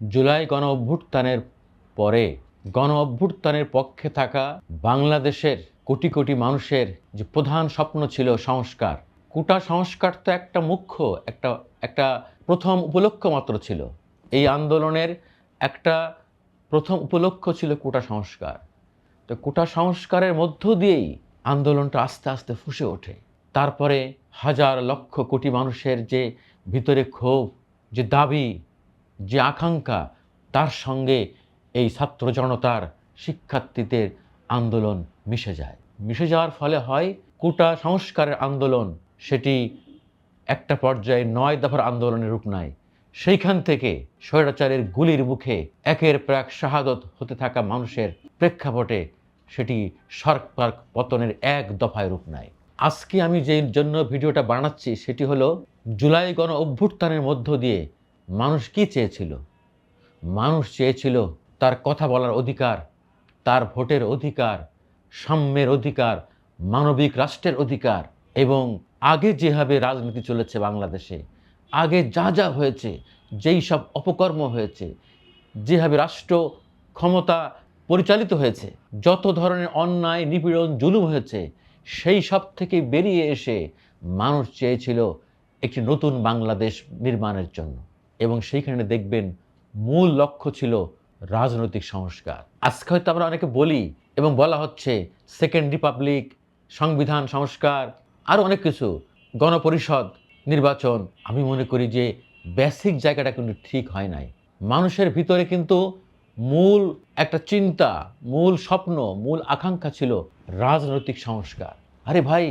জুলাই গণ অভ্যুত্থানের পরে গণ অভ্যুত্থানের পক্ষে থাকা বাংলাদেশের কোটি কোটি মানুষের যে প্রধান স্বপ্ন ছিল সংস্কার, কোটা সংস্কার তো একটা মুখ্য একটা একটা প্রথম উপলক্ষ মাত্র ছিল। এই আন্দোলনের একটা প্রথম উপলক্ষ ছিল কোটা সংস্কার। তো কোটা সংস্কারের মধ্য দিয়েই আন্দোলনটা আস্তে আস্তে ফুঁসে ওঠে। তারপরে হাজার লক্ষ কোটি মানুষের যে ভিতরে ক্ষোভ, যে দাবি, যে আকাঙ্ক্ষা, তার সঙ্গে এই ছাত্র জনতার শিক্ষার্থীদের আন্দোলন মিশে যায়। মিশে যাওয়ার ফলে হয় কোটা সংস্কারের আন্দোলন, সেটি একটা পর্যায়ে ৯ দফার আন্দোলনের রূপ নেয়। সেইখান থেকে স্বৈরাচারের গুলির মুখে একের পর এক শাহাদত হতে থাকা মানুষের প্রেক্ষাপটে সেটি সরকার পতনের এক দফায় রূপ নেয়। আজকে আমি যেই জন্য ভিডিওটা বানাচ্ছি সেটি হলো জুলাই গণ অভ্যুত্থানের মধ্য দিয়ে মানুষ কি চেয়েছিল। মানুষ চেয়েছিল তার কথা বলার অধিকার, তার ভোটের অধিকার, সাম্যের অধিকার, মানবিক রাষ্ট্রের অধিকার। এবং আগে যেভাবে রাজনীতি চলেছে বাংলাদেশে, আগে যা যা হয়েছে, যেই সব অপকর্ম হয়েছে, যেভাবে রাষ্ট্র ক্ষমতা পরিচালিত হয়েছে, যত ধরনের অন্যায় নিপীড়ন জুলুম হয়েছে, সেই সব থেকে বেরিয়ে এসে মানুষ চেয়েছিল একটি নতুন বাংলাদেশ নির্মাণের জন্য। এবং সেইখানে দেখবেন মূল লক্ষ্য ছিল রাজনৈতিক সংস্কার। আজকে হয়তো আমরা অনেকে বলি এবং বলা হচ্ছে সেকেন্ড রিপাবলিক, সংবিধান সংস্কার, আরও অনেক কিছু, গণপরিষদ নির্বাচন। আমি মনে করি যে বেসিক জায়গাটা কিন্তু ঠিক হয় নাই। মানুষের ভিতরে কিন্তু মূল একটা চিন্তা, মূল স্বপ্ন, মূল আকাঙ্ক্ষা ছিল রাজনৈতিক সংস্কার। আরে ভাই,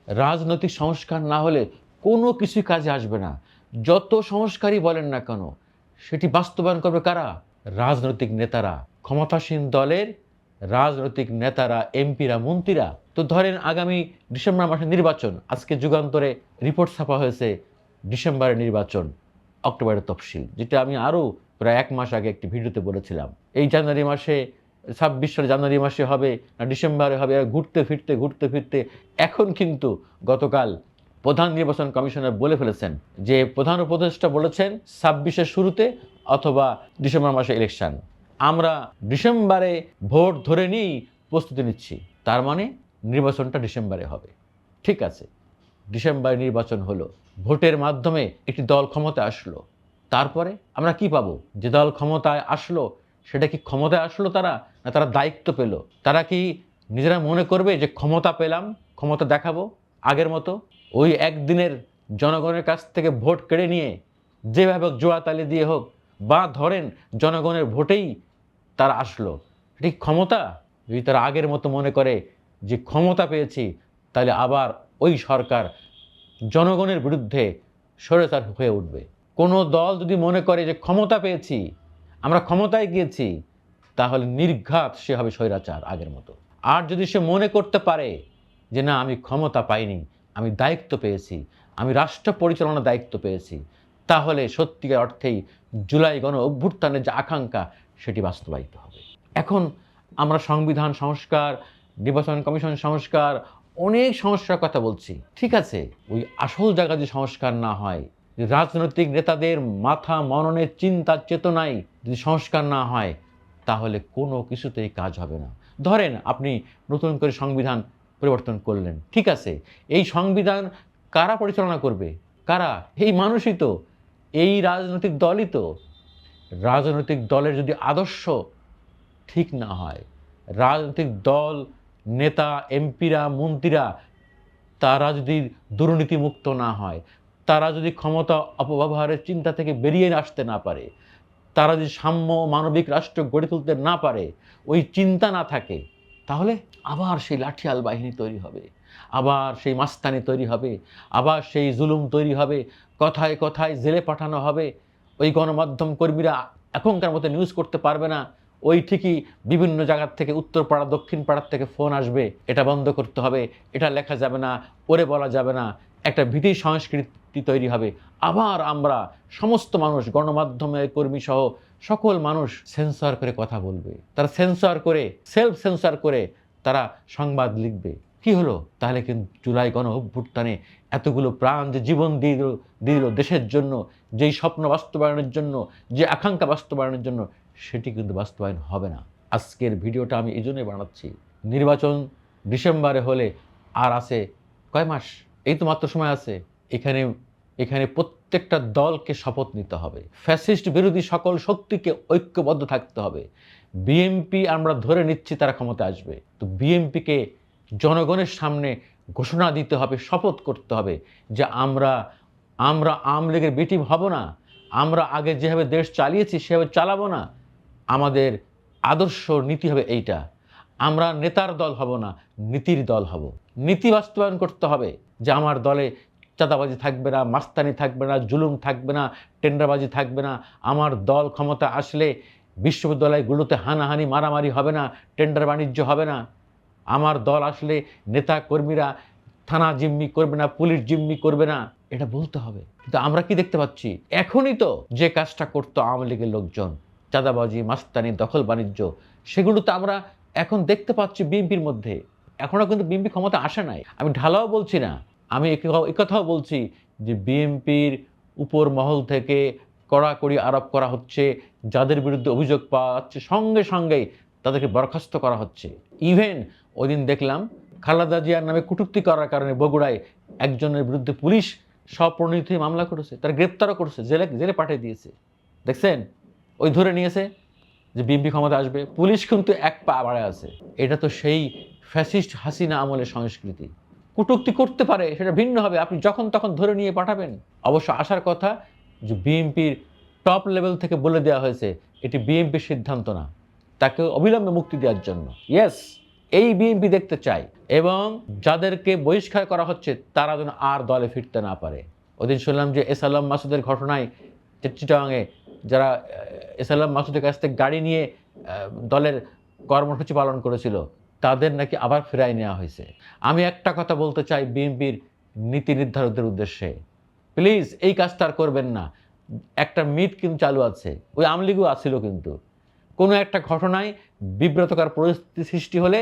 রাজনৈতিক সংস্কার না হলে কোনো কিছুই কাজে আসবে না। যত সংস্কারই বলেন না কেন, সেটি বাস্তবায়ন করবে কারা? রাজনৈতিক নেতারা, ক্ষমতাসীন দলের রাজনৈতিক নেতারা, এমপিরা, মন্ত্রীরা। তো ধরেন আগামী ডিসেম্বর মাসে নির্বাচন, আজকে যুগান্তরে রিপোর্ট ছাপা হয়েছে ডিসেম্বরে নির্বাচন, অক্টোবরের তফসিল, যেটা আমি আরও প্রায় 1 মাস আগে একটি ভিডিওতে বলেছিলাম। এই জানুয়ারি মাসে 26 সালে জানুয়ারি মাসে হবে না ডিসেম্বরে হবে, ঘুরতে ফিরতে এখন কিন্তু গতকাল প্রধান নির্বাচন কমিশনার বলে ফেলেছেন যে প্রধান উপদেষ্টা বলেছেন 26-এর শুরুতে অথবা ডিসেম্বর মাসে ইলেকশন। আমরা ডিসেম্বরে ভোট ধরে নিয়েই প্রস্তুতি নিচ্ছি, তার মানে নির্বাচনটা ডিসেম্বরে হবে। ঠিক আছে, ডিসেম্বরে নির্বাচন হলো, ভোটের মাধ্যমে একটি দল ক্ষমতায় আসলো। তারপরে আমরা কি পাবো? যে দল ক্ষমতায় আসলো সেটা কি ক্ষমতায় আসলো তারা, না তারা দায়িত্ব পেল? তারা কি নিজেরা মনে করবে যে ক্ষমতা পেলাম, ক্ষমতা দেখাবো আগের মতো? ওই একদিনের জনগণের কাছ থেকে ভোট কেড়ে নিয়ে যেভাবে হোক, জোড়াতালি দিয়ে হোক, বা ধরেন জনগণের ভোটেই তারা আসলো, ঠিক ক্ষমতা? যদি তারা আগের মতো মনে করে যে ক্ষমতা পেয়েছি, তাহলে আবার ওই সরকার জনগণের বিরুদ্ধে স্বৈরাচার হয়ে উঠবে। কোনো দল যদি মনে করে যে ক্ষমতা পেয়েছি, আমরা ক্ষমতায় গিয়েছি, তাহলে নির্ঘাত সে হবে স্বৈরাচার আগের মতো। আর যদি সে মনে করতে পারে যে না, আমি ক্ষমতা পাইনি, আমি দায়িত্ব পেয়েছি, আমি রাষ্ট্র পরিচালনার দায়িত্ব পেয়েছি, তাহলে সত্যিকার অর্থেই জুলাই গণ অভ্যুত্থানের যে আকাঙ্ক্ষা সেটি বাস্তবায়িত হবে। এখন আমরা সংবিধান সংস্কার, নির্বাচন কমিশন সংস্কার, অনেক সংস্কার কথা বলছি, ঠিক আছে। ওই আসল জায়গা যে সংস্কার না হয়, রাজনৈতিক নেতাদের মাথা মননের চিন্তা চেতনায় যদি সংস্কার না হয়, তাহলে কোনো কিছুতেই কাজ হবে না। ধরেন আপনি নতুন করে সংবিধান পরিবর্তন করলেন, ঠিক আছে, এই সংবিধান কারা পরিচালনা করবে? কারা? এই মানুষই তো, এই রাজনৈতিক দলই তো। রাজনৈতিক দলের যদি আদর্শ ঠিক না হয়, রাজনৈতিক দল, নেতা, এমপিরা, মন্ত্রীরা তারা যদি দুর্নীতিমুক্ত না হয়, তারা যদি ক্ষমতা অপব্যবহারের চিন্তা থেকে বেরিয়ে আসতে না পারে, তারা যদি সাম্য মানবিক রাষ্ট্র গড়ে তুলতে না পারে, ওই চিন্তা না থাকে, তাহলে আবার সেই লাঠিয়াল বাহিনী তৈরি হবে, আবার সেই মাস্তানি তৈরি হবে, আবার সেই জুলুম তৈরি হবে, কথায় কথায় জেলে পাঠানো হবে। ওই গণমাধ্যম কর্মীরা এখনকার মতো নিউজ করতে পারবে না। ওই ঠিকই বিভিন্ন জায়গার থেকে, উত্তরপাড়া দক্ষিণ পাড়ার থেকে ফোন আসবে, এটা বন্ধ করতে হবে, এটা লেখা যাবে না, ওরে বলা যাবে না, একটা ভীতি সংস্কৃতি তৈরি হবে। আবার আমরা সমস্ত মানুষ, গণমাধ্যমের কর্মী সহ সকল মানুষ সেন্সর করে কথা বলবে, তারা সেন্সর করে, সেলফ সেন্সর করে তারা সংবাদ লিখবে। কি হলো? তাহলে কিন্তু জুলাই গণ অভ্যুত্থানে এতগুলো প্রাণ যে জীবন দিয়ে দিল দেশের জন্য, যেই স্বপ্ন বাস্তবায়নের জন্য, যে আকাঙ্ক্ষা বাস্তবায়নের জন্য, সেটি কিন্তু বাস্তবায়ন হবে না। আজকের ভিডিওটা আমি এই জন্যই বানাচ্ছি, নির্বাচন ডিসেম্বরে হলে আর আছে কয় মাস, এই তো মাত্র সময় আছে। এখানে এখানে প্রত্যেকটা দলকে শপথ নিতে হবে, ফ্যাসিস্ট বিরোধী সকল শক্তিকে ঐক্যবদ্ধ থাকতে হবে। বিএনপি আমরা ধরে নিচ্ছি তারা ক্ষমতা আসবে, তো বিএনপিকে জনগণের সামনে ঘোষণা দিতে হবে, শপথ করতে হবে যে আমরা আওয়ামী লীগের বিটিম হব না, আমরা আগে যেভাবে দেশ চালিয়েছি সেভাবে চালাবো না, আমাদের আদর্শ নীতি হবে এইটা। আমরা নেতার দল হব না, নীতির দল হব। নীতি বাস্তবায়ন করতে হবে যে আমার দলে চাঁদাবাজি থাকবে না, মাস্তানি থাকবে না, জুলুম থাকবে না, টেন্ডারবাজি থাকবে না। আমার দল ক্ষমতা আসলে বিশ্ববিদ্যালয়গুলোতে হানাহানি মারামারি হবে না, টেন্ডার বাণিজ্য হবে না। আমার দল আসলে নেতা কর্মীরা থানা জিম্মি করবে না, পুলিশ জিম্মি করবে না, এটা বলতে হবে। কিন্তু আমরা কি দেখতে পাচ্ছি, এখনই তো যে কাজটা করতো আওয়ামী লীগের লোকজন, চাঁদাবাজি, মাস্তানি, দখল বাণিজ্য, সেগুলো তো আমরা এখন দেখতে পাচ্ছি বিএনপির মধ্যে। এখনও কিন্তু বিএনপি ক্ষমতা আসে নাই। আমি ঢালাও বলছি না, আমি একথাও বলছি যে বিএনপির উপর মহল থেকে কড়াকড়ি আরোপ করা হচ্ছে, যাদের বিরুদ্ধে অভিযোগ পাওয়া যাচ্ছে সঙ্গে সঙ্গেই তাদেরকে বরখাস্ত করা হচ্ছে। ইভেন ওই দিন দেখলাম খালেদা জিয়ার নামে কটূক্তি করার কারণে বগুড়ায় একজনের বিরুদ্ধে পুলিশ স্বপ্রণীত মামলা করেছে, তারা গ্রেপ্তারও করেছে, জেলে পাঠিয়ে দিয়েছে। দেখছেন, ওই ধরে নিয়েছে যে বিএনপি ক্ষমতা আসবে, পুলিশ কিন্তু এক পা বাড়ায় আছে। এটা তো সেই ফ্যাসিস্ট হাসিনা আমলের সংস্কৃতি। কটূক্তি করতে পারে, সেটা ভিন্ন হবে, আপনি যখন তখন ধরে নিয়ে পাঠাবেন। অবশ্য আসার কথা যে বিএনপির টপ লেভেল থেকে বলে দেওয়া হয়েছে এটি বিএনপির সিদ্ধান্ত না, তাকে অবিলম্বে মুক্তি দেওয়ার জন্য। ইয়েস, এই বিএনপি দেখতে চাই, এবং যাদেরকে বহিষ্কার করা হচ্ছে তারা যেন আর দলে ফিরতে না পারে। ওদিন শুনলাম যে এসালাম মাসুদের ঘটনায় চিটাগাংয়ে যারা এসালাম মাসুদের কাছ থেকে গাড়ি নিয়ে দলের কর্মসূচি পালন করেছিল তাদের নাকি আবার ফেরাই নেওয়া হয়েছে। আমি একটা কথা বলতে চাই বিএনপির নীতি নির্ধারকদের উদ্দেশ্যে, প্লিজ এই কাজটা আর করবেন না। একটা মিথ কিন্তু চালু আছে, ওই আওয়ামী লীগও আছিল, কিন্তু কোনো একটা ঘটনায় বিব্রতকর পরিস্থিতি সৃষ্টি হলে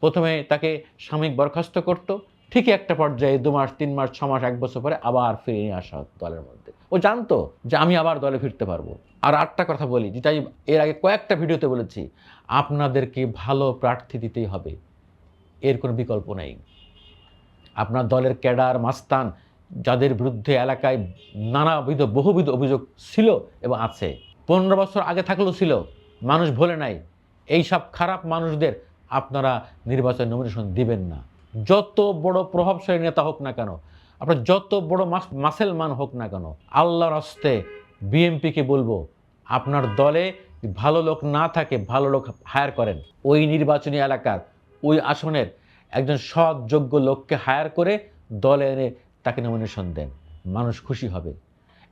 প্রথমে তাকে সাময়িক বরখাস্ত করত, ঠিকই একটা পর্যায়ে 2 মাস 3 মাস 6 মাস 1 বছর পরে আবার ফিরে নিয়ে আসা হতো দলের মধ্যে। ও জানতো যে আমি আবার দলে ফিরতে পারবো। আর একটা কথা বলি, যেটা এর আগে কয়েকটা ভিডিওতে বলেছি, আপনাদেরকে ভালো প্রার্থী দিতেই হবে, এর কোনো বিকল্প নেই। আপনার দলের ক্যাডার মাস্তান যাদের বিরুদ্ধে এলাকায় নানাবিধ বহুবিধ অভিযোগ ছিল এবং আছে, 15 বছর আগে থাকলেও ছিল, মানুষ ভোলে নাই, এই সব খারাপ মানুষদের আপনারা নির্বাচন নমিনেশন দিবেন না। যত বড় প্রভাবশালী নেতা হোক না কেন, আপনার যত বড় মাসেলমান হোক না কেন, আল্লাহর হস্তে বিএনপিকে বলবো, আপনার দলে ভালো লোক না থাকে ভালো লোক হায়ার করেন, ওই নির্বাচনী এলাকার ওই আসনের একজন সৎ যোগ্য লোককে হায়ার করে দলে এনে তাকে নমিনেশন দেন, মানুষ খুশি হবে।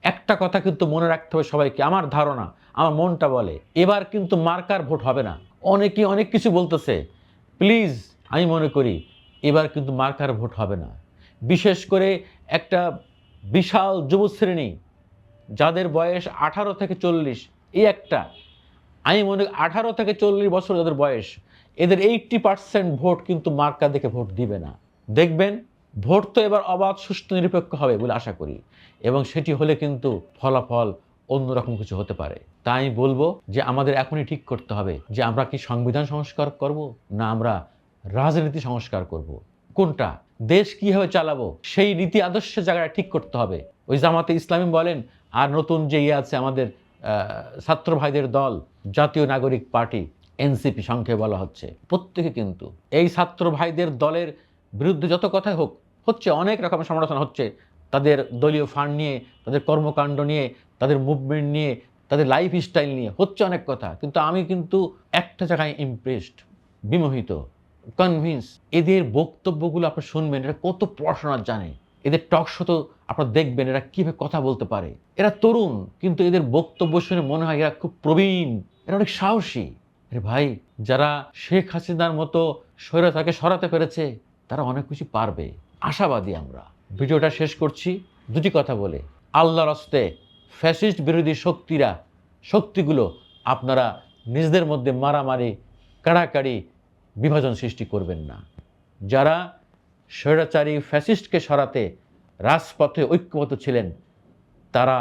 একটা কথা কিন্তু মনে রাখতে হবে সবাইকে, আমার ধারণা, আমার মনটা বলে এবার কিন্তু মার্কার ভোট হবে না। অনেকে অনেক কিছু বলতেছে, প্লিজ আমি মনে করি এবার কিন্তু মার্কার ভোট হবে না। বিশেষ করে একটা বিশাল যুবশ্রেণী যাদের বয়স 18 থেকে 40, এই একটা, আমি মনে 18 থেকে 40 বছর যাদের বয়স, এদের 80% ভোট কিন্তু মার্কা দেখে ভোট দিবে না। দেখবেন ভোট তো এবার অবাধ সুষ্ঠু নিরপেক্ষ হবে বলে আশা করি, এবং সেটি হলে কিন্তু ফলাফল অন্যরকম কিছু হতে পারে। তাই আমি বলবো যে আমাদের এখনই ঠিক করতে হবে যে আমরা কি সংবিধান সংস্কার করব না আমরা রাজনীতি সংস্কার করব, কোনটা, দেশ কিভাবে চালাবো সেই নীতি আদর্শের জায়গাটা ঠিক করতে হবে। ওই জামাতে ইসলামী বলেন, আর নতুন যে আছে আমাদের ছাত্র ভাইদের দল জাতীয় নাগরিক পার্টি, এনসিপি সংক্ষেপে বলা হচ্ছে, প্রত্যেকে কিন্তু এই ছাত্র ভাইদের দলের বিরুদ্ধে যত কথাই হোক হচ্ছে, অনেক রকমের সমালোচনা হচ্ছে, তাদের দলীয় ফান্ড নিয়ে, তাদের কর্মকাণ্ড নিয়ে, তাদের মুভমেন্ট নিয়ে, তাদের লাইফ স্টাইল নিয়ে হচ্ছে অনেক কথা। কিন্তু আমি কিন্তু একটা জায়গায় ইমপ্রেসড, বিমোহিত, কনভিন্স, এদের বক্তব্যগুলো আপনি শুনবেন, এরা কত পড়াশোনা জানে, এদের টক শো তো আপনারা দেখবেন এরা কীভাবে কথা বলতে পারে। এরা তরুণ কিন্তু এদের বক্তব্য শুনে মনে হয় এরা খুব প্রবীণ, এরা অনেক সাহসী। আরে ভাই, যারা শেখ হাসিনার মতো স্বৈরাচারকে সরাতে পেরেছে তারা অনেক কিছু পারবে, আশাবাদী আমরা। ভিডিওটা শেষ করছি দুটি কথা বলে, আল্লাহর হস্তে ফ্যাসিস্ট বিরোধী শক্তিগুলো আপনারা নিজেদের মধ্যে মারামারি, কাড়াকাড়ি, বিভাজন সৃষ্টি করবেন না। যারা স্বৈরাচারী ফ্যাসিস্টকে সরাতে রাজপথে ঐক্যবদ্ধ ছিলেন তারা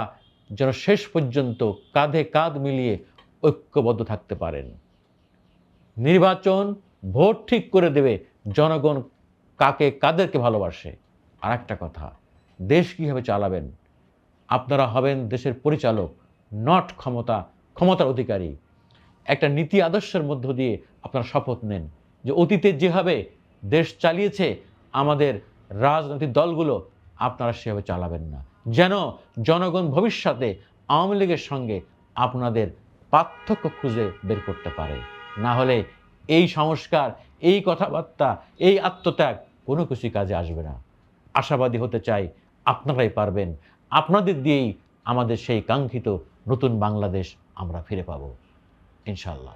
যেন শেষ পর্যন্ত কাঁধে কাঁধ মিলিয়ে ঐক্যবদ্ধ থাকতে পারেন। নির্বাচন ভোট ঠিক করে দেবে জনগণ কাকে কাদেরকে ভালোবাসে। আর একটা কথা, দেশ কীভাবে চালাবেন, আপনারা হবেন দেশের পরিচালক, নট ক্ষমতার অধিকারী। একটা নীতি আদর্শের মধ্য দিয়ে আপনারা শপথ নেন যে অতীতে যেভাবে দেশ চালিয়েছে আমাদের রাজনৈতিক দলগুলো, আপনারা সেভাবে চালাবেন না, যেন জনগণ ভবিষ্যতে আওয়ামী লীগের সঙ্গে আপনাদের পার্থক্য খুঁজে বের করতে পারে। না হলে এই সংস্কার, এই কথাবার্তা, এই আত্মত্যাগ কোনো কিছুই কাজে আসবে না। আশাবাদী হতে চাই, আপনারাই পারবেন। আপনাদের দিয়েই আমাদের সেই কাঙ্ক্ষিত নতুন বাংলাদেশ আমরা ফিরে পাব ইনশাআল্লাহ।